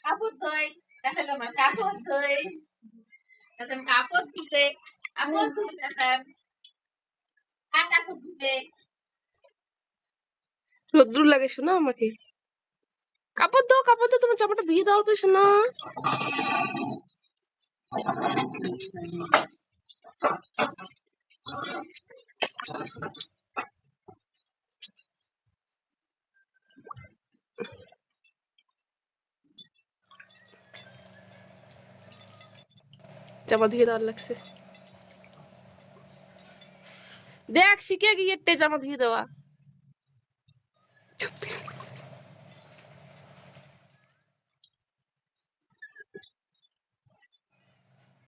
কাপড় ধোয় দেখেন আমার কাপড় ধোয় দেখেন কাপড় ধুতে কাপড় ধুই দেখেন কাপড় ধুতে রোদ্রু লাগে শোনা আমাকে কাপড় দাও তোমার জামাটা ধুয়ে দাও তো শোনা জামা ধুয়ে দেওয়ার লাগছে দেখ শিখে গিয়ে জামা ধুয়ে দেওয়া